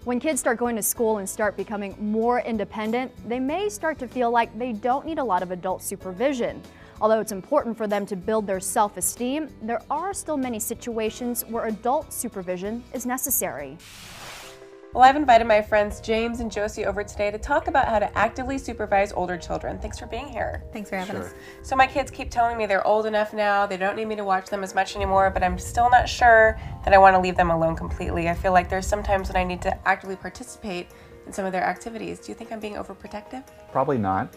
When kids start going to school and start becoming more independent, they may start to feel like they don't need a lot of adult supervision. Although it's important for them to build their self-esteem, there are still many situations where adult supervision is necessary. Well, I've invited my friends James and Josie over today to talk about how to actively supervise older children. Thanks for being here. Thanks for having us. So my kids keep telling me they're old enough now, they don't need me to watch them as much anymore, but I'm still not sure that I want to leave them alone completely. I feel like there's some times when I need to actively participate in some of their activities. Do you think I'm being overprotective? Probably not.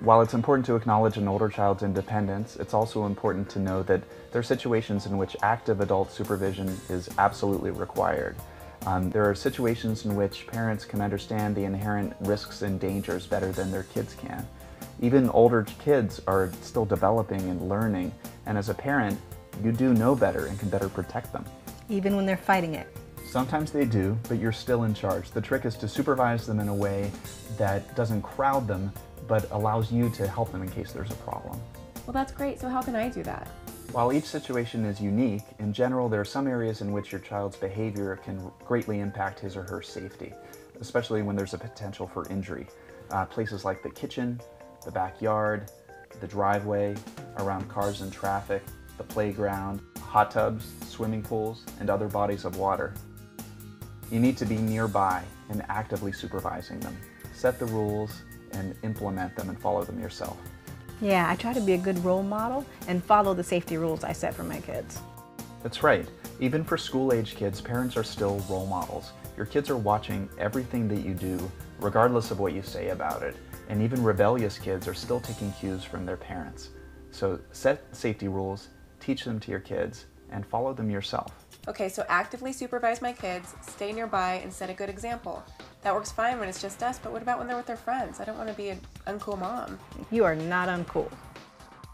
While it's important to acknowledge an older child's independence, it's also important to know that there are situations in which active adult supervision is absolutely required. There are situations in which parents can understand the inherent risks and dangers better than their kids can. Even older kids are still developing and learning, and as a parent, you do know better and can better protect them. Even when they're fighting it? Sometimes they do, but you're still in charge. The trick is to supervise them in a way that doesn't crowd them, but allows you to help them in case there's a problem. Well, that's great. So how can I do that? While each situation is unique, in general there are some areas in which your child's behavior can greatly impact his or her safety, especially when there's a potential for injury. Places like the kitchen, the backyard, the driveway, around cars and traffic, the playground, hot tubs, swimming pools, and other bodies of water. You need to be nearby and actively supervising them. Set the rules and implement them and follow them yourself. Yeah, I try to be a good role model and follow the safety rules I set for my kids. That's right. Even for school-age kids, parents are still role models. Your kids are watching everything that you do, regardless of what you say about it. And even rebellious kids are still taking cues from their parents. So set safety rules, teach them to your kids, and follow them yourself. Okay, so actively supervise my kids, stay nearby, and set a good example. That works fine when it's just us, but what about when they're with their friends? I don't want to be an uncool mom. You are not uncool.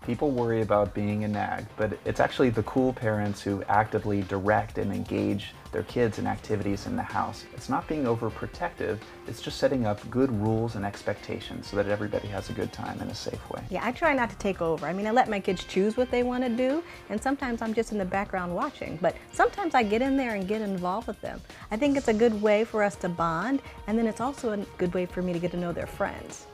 People worry about being a nag, but it's actually the cool parents who actively direct and engage their kids in activities in the house. It's not being overprotective, it's just setting up good rules and expectations so that everybody has a good time in a safe way. Yeah, I try not to take over. I mean, I let my kids choose what they want to do, and sometimes I'm just in the background watching, but sometimes I get in there and get involved with them. I think it's a good way for us to bond, and then it's also a good way for me to get to know their friends.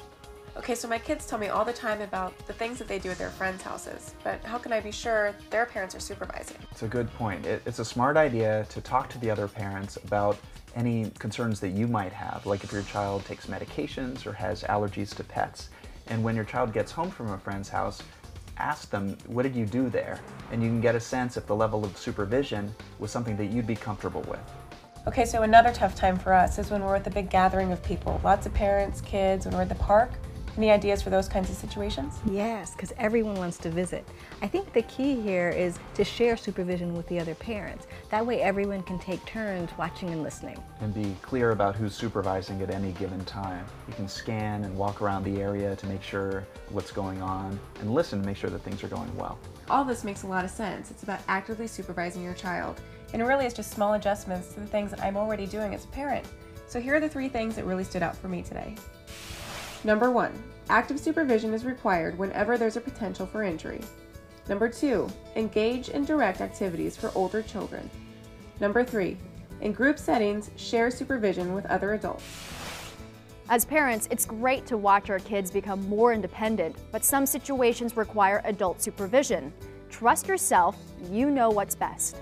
Okay, so my kids tell me all the time about the things that they do at their friends' houses, but how can I be sure their parents are supervising? It's a good point. It's a smart idea to talk to the other parents about any concerns that you might have, like if your child takes medications or has allergies to pets. And when your child gets home from a friend's house, ask them, what did you do there? And you can get a sense if the level of supervision was something that you'd be comfortable with. Okay, so another tough time for us is when we're at the big gathering of people. Lots of parents, kids, when we're at the park. Any ideas for those kinds of situations? Yes, because everyone wants to visit. I think the key here is to share supervision with the other parents. That way everyone can take turns watching and listening. And be clear about who's supervising at any given time. You can scan and walk around the area to make sure what's going on, and listen to make sure that things are going well. All this makes a lot of sense. It's about actively supervising your child. And it really is just small adjustments to the things that I'm already doing as a parent. So here are the 3 things that really stood out for me today. Number 1, active supervision is required whenever there's a potential for injury. Number 2, engage in direct activities for older children. Number 3, in group settings, share supervision with other adults. As parents, it's great to watch our kids become more independent, but some situations require adult supervision. Trust yourself, you know what's best.